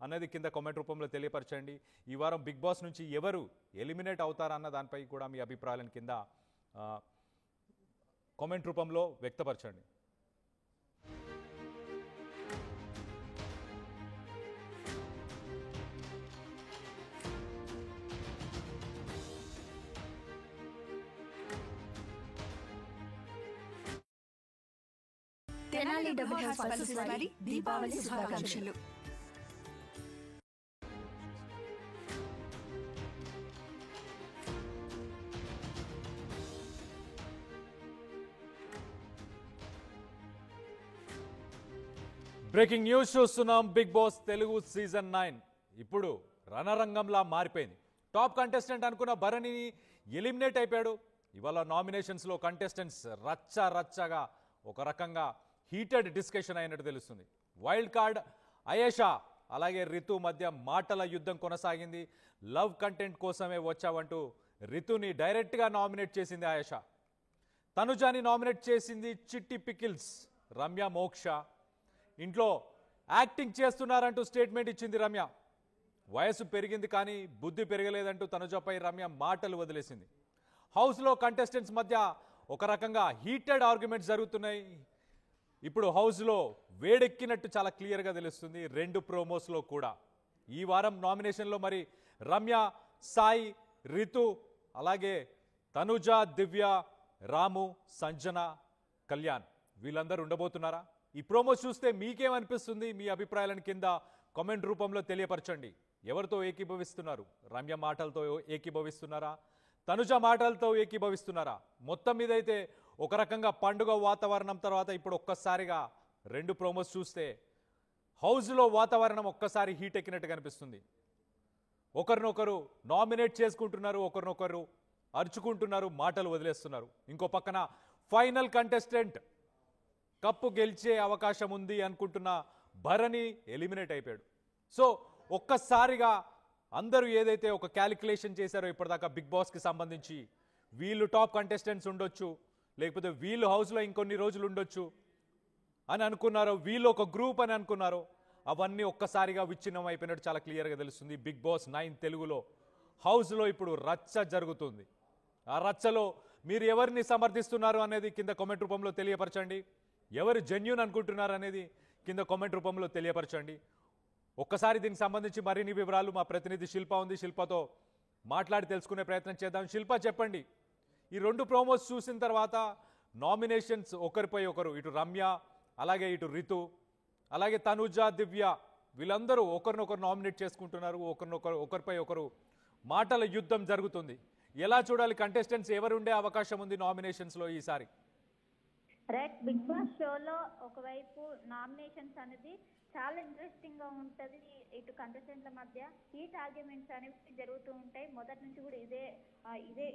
అనేది కింద కామెంట్ రూపంలో తెలియపరచండి. ఈ వారం బిగ్ బాస్ నుంచి ఎవరు ఎలిమినేట్ అవుతారన్న దానిపై కూడా మీ అభిప్రాయాలను కింద కామెంట్ రూపంలో వ్యక్తపరచండి. తెనాలి డబుల్ హౌస్ పల్సెస్ వారి దీపావళి శుభాకాంక్షలు. బ్రేకింగ్ న్యూస్ చూస్తున్నాం. బిగ్ బాస్ తెలుగు సీజన్ 9 ఇప్పుడు రణరంగంలా మారిపోయింది. టాప్ కంటెస్టెంట్ అనుకున్న భరణి ఎలిమినేట్ అయిపోయాడు. ఇవాళ నామినేషన్స్లో కంటెస్టెంట్స్ రచ్చగా ఒక రకంగా హీటెడ్ డిస్కషన్ అయినట్టు తెలుస్తుంది. వైల్డ్ కార్డ్ అయేషా అలాగే రితు మధ్య మాటల యుద్ధం కొనసాగింది. లవ్ కంటెంట్ కోసమే వచ్చావంటూ రితుని డైరెక్ట్గా నామినేట్ చేసింది అయేషా. తనుజాని నామినేట్ చేసింది చిట్టి పికిల్స్. రమ్య మోక్ష ఇంట్లో యాక్టింగ్ చేస్తున్నారంటూ స్టేట్మెంట్ ఇచ్చింది రమ్య. వయసు పెరిగింది కానీ బుద్ధి పెరగలేదంటూ తనుజపై రమ్య మాటలు వదిలేసింది. హౌస్లో కంటెస్టెంట్స్ మధ్య ఒక రకంగా హీటెడ్ ఆర్గ్యుమెంట్స్ జరుగుతున్నాయి. ఇప్పుడు హౌస్లో వేడెక్కినట్టు చాలా క్లియర్గా తెలుస్తుంది 2 ప్రోమోస్లో కూడా. ఈ వారం నామినేషన్లో మరి రమ్య, సాయి, రితు అలాగే తనుజ, దివ్య, రాము, సంజన, కళ్యాణ్ వీళ్ళందరూ ఉండబోతున్నారా? ఈ ప్రోమో చూస్తే మీకేమనిపిస్తుంది? మీ అభిప్రాయాలను కింద కామెంట్ రూపంలో తెలియపరచండి. ఎవరితో ఏకీభవిస్తున్నారు? రమ్య మాటలతో ఏకీభవిస్తున్నారా? తనుజ మాటలతో ఏకీభవిస్తున్నారా? మొత్తం మీద అయితే ఒక రకంగా పండుగ వాతావరణం తర్వాత ఇప్పుడు ఒక్కసారిగా 2 ప్రోమోస్ చూస్తే హౌస్లో వాతావరణం ఒక్కసారి హీట్ ఎక్కినట్టు కనిపిస్తుంది. ఒకరినొకరు నామినేట్ చేసుకుంటున్నారు, ఒకరినొకరు అరుచుకుంటున్నారు, మాటలు వదిలేస్తున్నారు. ఇంకో పక్కన ఫైనల్ కంటెస్టెంట్ కప్పు గెలిచే అవకాశం ఉంది అనుకుంటున్న భరణి ఎలిమినేట్ అయిపోయాడు. సో ఒక్కసారిగా అందరూ ఏదైతే ఒక క్యాలిక్యులేషన్ చేశారో ఇప్పటిదాకా బిగ్ బాస్కి సంబంధించి, వీళ్ళు టాప్ కంటెస్టెంట్స్ ఉండొచ్చు, లేకపోతే వీళ్ళు హౌస్లో ఇంకొన్ని రోజులు ఉండొచ్చు అని అనుకున్నారో, వీళ్ళు ఒక గ్రూప్ అని అనుకున్నారో, అవన్నీ ఒక్కసారిగా విచ్ఛిన్నం అయిపోయినట్టు చాలా క్లియర్గా తెలుస్తుంది. బిగ్ బాస్ 9 తెలుగులో హౌస్లో ఇప్పుడు రచ్చ జరుగుతుంది. ఆ రచ్చలో మీరు ఎవరిని సమర్థిస్తున్నారు అనేది కింద కామెంట్ రూపంలో తెలియపరచండి. ఎవరు జెన్యూన్ అనుకుంటున్నారు అనేది కింద కామెంట్ రూపంలో తెలియపరచండి. ఒక్కసారి దీనికి సంబంధించి మరిన్ని వివరాలు మా ప్రతినిధి శిల్ప ఉంది. శిల్పతో మాట్లాడి తెలుసుకునే ప్రయత్నం చేద్దాం. శిల్ప, చెప్పండి, ఈ 2 ప్రోమోస్ చూసిన తర్వాత నామినేషన్స్ ఒకరిపై ఒకరు, ఇటు రమ్య అలాగే ఇటు రితు అలాగే తనుజ, దివ్య వీళ్ళందరూ ఒకరినొకరు నామినేట్ చేసుకుంటున్నారు. ఒకరిపై ఒకరు మాటల యుద్ధం జరుగుతుంది. ఎలా చూడాలి? కంటెస్టెంట్స్ ఎవరు ఉండే అవకాశం ఉంది నామినేషన్స్లో ఈసారి? రైట్, బిగ్ బాస్ షోలో ఒకవైపు నామినేషన్స్ అనేది చాలా ఇంట్రెస్టింగ్ గా ఉంటది. ఇటు కంటెస్టెంట్ల మధ్య హీట్ ఆర్గ్యుమెంట్స్ అనేవి జరుగుతూ ఉంటాయి. మొదటి నుంచి కూడా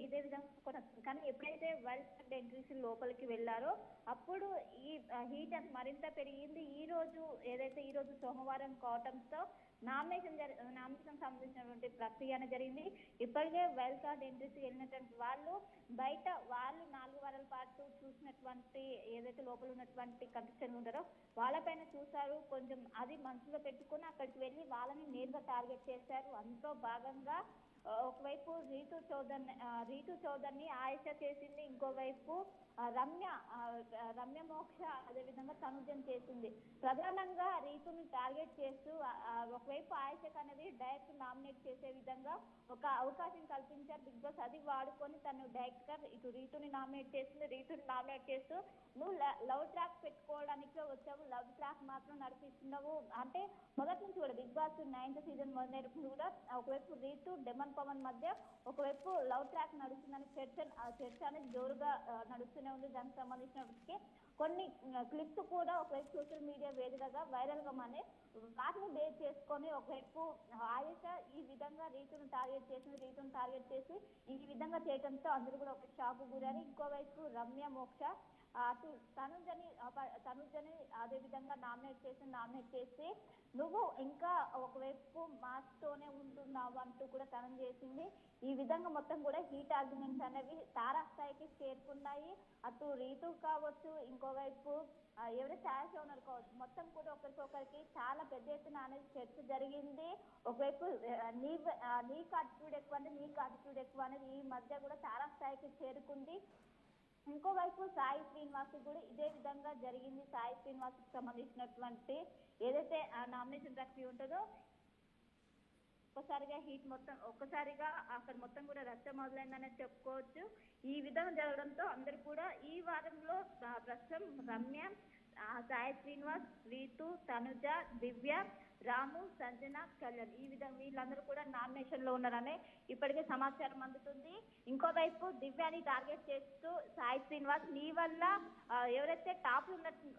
ఇదే విధంగా కొనసాగుతుంది. కానీ ఎప్పుడైతే వైల్డ్ కార్డ్ ఎంట్రీస్ లోపలికి వెళ్ళారో అప్పుడు ఈ హీట్ మరింత పెరిగింది. ఈ రోజు సోమవారం కావటంతో నామినేషన్ సంబంధించినటువంటి ప్రక్రియ జరిగింది. ఇప్పటికే వైల్డ్ కార్డ్ ఎంట్రీస్ వెళ్ళినటువంటి వాళ్ళు బయట 4 వారాల పాటు చూసినటువంటి ఏదైతే లోపల ఉన్నటువంటి కంటెస్టెంట్లు ఉంటారో వాళ్ళపైన చూసారు. కొంచెం అది మనసులో పెట్టుకుని అక్కడికి వెళ్ళి వాళ్ళని నేరుగా టార్గెట్ చేశారు. అందులో భాగంగా ఒకవైపు రీతు చౌదరిని ఆయేషా చేసింది, ఇంకోవైపు రమ్య మోక్ష అదేవిధంగా తనుజన్ చేసింది. ప్రధానంగా రీతుని టార్గెట్ చేస్తూ ఒకవైపు ఆయేషకు అనేది డైరెక్ట్ నామినేట్ చేసే విధంగా ఒక అవకాశం కల్పించారు బిగ్ బాస్. అది వాడుకొని తను డైరెక్ట్ గా ఇటు రీతుని నామినేట్ చేసింది. రీతుని నామినేట్ చేస్తూ నువ్వు లవ్ ట్రాక్ పెట్టుకోవడానికి వచ్చావు, లవ్ ట్రాక్ మాత్రం నడిపిస్తున్నావు అంటే మొదటి నుంచి కూడా బిగ్ బాస్ 9th సీజన్ మొదలైనప్పుడు కూడా ఒకవైపు రీతు డెమన్ పవన్ మధ్య ఒకవైపు లవ్ ట్రాక్ నడుస్తుందని చర్చ అనేది జోరుగా నడుస్తూనే ఉంది. దానికి సంబంధించినప్పటికీ కొన్ని క్లిప్స్ కూడా ఒకవైపు సోషల్ మీడియా వేదికగా వైరల్ గా మానే వాటిని బేస్ చేసుకొని ఒకవైపు ఆయేషా ఈ విధంగా రీతును టార్గెట్ చేసి ఈ విధంగా చేయడంతో అందరూ కూడా ఒక షాక్ గురారు. ఇంకోవైపు రమ్య మోక్ష అటు తనుజని అదే విధంగా నామినేట్ చేసి నువ్వు ఇంకా ఒకవైపు మాతోనే ఉంటున్నావు అంటూ కూడా తనం చేసింది. ఈ విధంగా మొత్తం కూడా హీట్ ఆర్గ్యుమెంట్స్ అనేవి తారాస్థాయికి చేరుకున్నాయి. అటు రీతు కావచ్చు, ఇంకోవైపు ఎవరైతే ఆశ ఉన్నారు కావచ్చు, మొత్తం కూడా ఒకరికొకరికి చాలా పెద్ద ఎత్తున అనేది చర్చ జరిగింది. ఒకవైపు నీకు అటిట్యూడ్ ఎక్కువ అంటే నీకు అటిట్యూడ్ ఎక్కువ అనేది ఈ మధ్య కూడా తారాస్థాయికి చేరుకుంది. ఇంకోవైపు సాయి శ్రీనివాస్ కూడా ఇదే విధంగా జరిగింది. సాయి శ్రీనివాస్ కి సంబంధించినటువంటి ఏదైతే నామినేషన్ ప్రక్రియ ఉంటుందో ఒక్కసారిగా అక్కడ మొత్తం కూడా రచ్చ మొదలైందనే చెప్పుకోవచ్చు. ఈ విధంగా జరగడంతో అందరు కూడా ఈ వారంలో ప్రస్తుతం రమ్య, సాయి శ్రీనివాస్, రీతు, తనుజ, దివ్య, రాము, సంజన, కళ్యాణ్ ఈ విధంగా వీళ్ళందరూ కూడా నామినేషన్ లో ఉన్నారని ఇప్పటికే సమాచారం అందుతుంది. ఇంకోవైపు దివ్యాని టార్గెట్ చేస్తూ సాయి శ్రీనివాస్ నీ వల్ల ఎవరైతే టాప్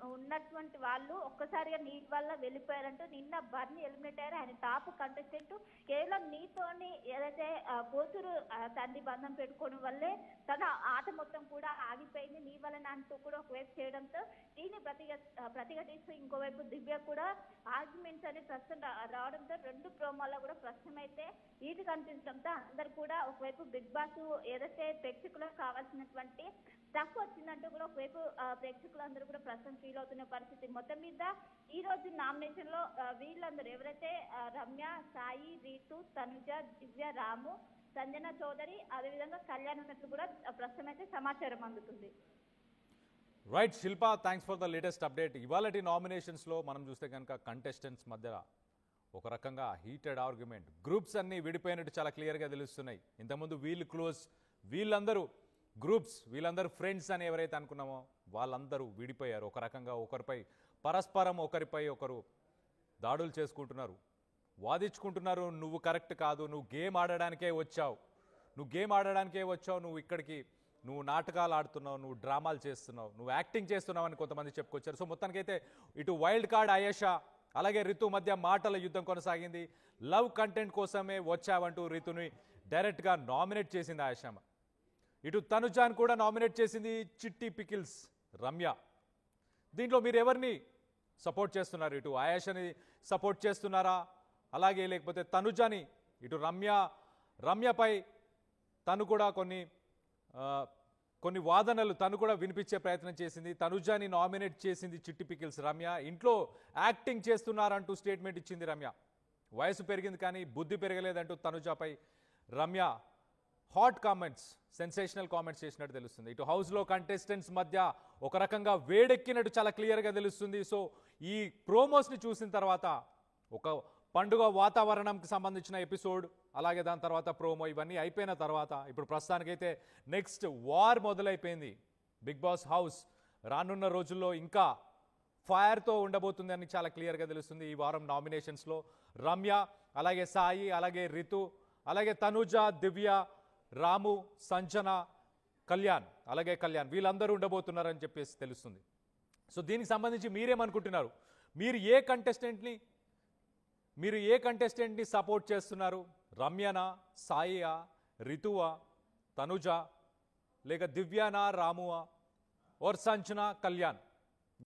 ఉన్నటువంటి వాళ్ళు ఒక్కసారిగా నీ వల్ల వెళ్ళిపోయారంటూ నిన్న బర్ని ఎలిమినేట్ అయ్యారు. ఆయన టాప్ కంటెస్టెంట్ కేవలం నీతోని ఏదైతే కూతురు తండ్రి బంధం పెట్టుకోవడం వల్లే తన ఆట మొత్తం కూడా ఆగిపోయింది, నీ వల్ల అంటూ కూడా ఒకవైపు చేయడంతో దీన్ని ప్రతిఘటిస్తూ ఇంకోవైపు దివ్య కూడా ఆర్గ్యుమెంట్స్ అనేది ప్రస్తుతం రావడంతో రెండు ప్రోమోల్లో కూడా ప్రస్తుతం అయితే ఈటు కనిపించడంతో అందరు కూడా ఒకవైపు బిగ్ బాస్ ఏదైతే ప్రేక్షకులకు కావాల్సినటువంటి స్టఫ్ వచ్చిందంటూ కూడా ఒకవైపు ప్రేక్షకులందరూ కూడా ప్రస్తుతం ఫీల్ అవుతున్న పరిస్థితి. మొత్తం మీద ఈ రోజు నామినేషన్ లో వీళ్ళందరూ ఎవరైతే రమ్య, సాయి, రీతు, తనుజ, దివ్య, రాము, సంజన చౌదరి అదేవిధంగా కళ్యాణ్ ఉన్నట్లు కూడా ప్రస్తుతం అయితే సమాచారం అందుతుంది. Right Shilpa, thanks for the latest update. ఇవాళటి నామినేషన్స్లో మనం చూస్తే కనుక కంటెస్టెంట్స్ మధ్య ఒక రకంగా హీటెడ్ ఆర్గ్యుమెంట్, గ్రూప్స్ అన్నీ విడిపోయినట్టు చాలా క్లియర్గా తెలుస్తున్నాయి. ఇంతకుముందు వీళ్ళు క్లోజ్, వీళ్ళందరూ గ్రూప్స్, వీళ్ళందరూ ఫ్రెండ్స్ అని ఎవరైతే అనుకున్నామో వాళ్ళందరూ విడిపోయారు. ఒక రకంగా ఒకరిపై పరస్పరం ఒకరిపై ఒకరు దాడులు చేసుకుంటున్నారు, వాదించుకుంటున్నారు. నువ్వు కరెక్ట్ కాదు, నువ్వు గేమ్ ఆడడానికే వచ్చావు, నువ్వు ఇక్కడికి నువ్వు నాటకాలు ఆడుతున్నావు, నువ్వు డ్రామాలు చేస్తున్నావు, నువ్వు యాక్టింగ్ చేస్తున్నావు అని కొంతమంది చెప్పుకొచ్చారు. సో మొత్తానికైతే ఇటు వైల్డ్ కార్డ్ అయేషా అలాగే రితు మధ్య మాటల యుద్ధం కొనసాగింది. లవ్ కంటెంట్ కోసమే వచ్చావంటూ రితుని డైరెక్ట్గా నామినేట్ చేసింది ఆయేషమ్మ. ఇటు తనుజాన్ కూడా నామినేట్ చేసింది చిట్టి పికిల్స్ రమ్య. దీంట్లో మీరు ఎవరిని సపోర్ట్ చేస్తున్నారు? ఇటు ఆయేషని సపోర్ట్ చేస్తున్నారా, అలాగే లేకపోతే తనుజాని? ఇటు రమ్యపై తను కూడా కొన్ని వాదనలు తను కూడా వినిపించే ప్రయత్నం చేసింది. తనుజాని నామినేట్ చేసింది చిట్టి పికిల్స్ రమ్య. ఇంట్లో యాక్టింగ్ చేస్తున్నారంటూ స్టేట్మెంట్ ఇచ్చింది రమ్య. వయసు పెరిగింది కానీ బుద్ధి పెరగలేదంటూ తనుజాపై Ramya hot comments, sensational comments చేసినట్టు తెలుస్తుంది. ఇటు హౌస్లో కంటెస్టెంట్స్ మధ్య ఒక రకంగా వేడెక్కినట్టు చాలా క్లియర్గా తెలుస్తుంది. సో ఈ ప్రోమోస్ని చూసిన తర్వాత ఒక పండుగ వాతావరణంకి సంబంధించిన ఎపిసోడ్, అలాగే దాని తర్వాత ప్రోమో, ఇవన్నీ అయిపోయిన తర్వాత ఇప్పుడు ప్రస్తుతానికైతే నెక్స్ట్ వార్ మొదలైపోయింది. బిగ్ బాస్ హౌస్ రానున్న రోజుల్లో ఇంకా ఫైర్తో ఉండబోతుంది అని చాలా క్లియర్గా తెలుస్తుంది. ఈ వారం నామినేషన్స్లో రమ్య, అలాగే సాయి, అలాగే రితు, అలాగే తనుజ, దివ్య, రాము, సంజన, కళ్యాణ్ వీళ్ళందరూ ఉండబోతున్నారని చెప్పేసి తెలుస్తుంది. సో దీనికి సంబంధించి మీరేమనుకుంటున్నారు? మీరు ఏ కంటెస్టెంట్ని సపోర్ట్ చేస్తున్నారు? రమ్యనా, సాయియా, రితువా, తనుజ, లేక దివ్యానా, రామువా, ఓర్ సంజన, కళ్యాణ్?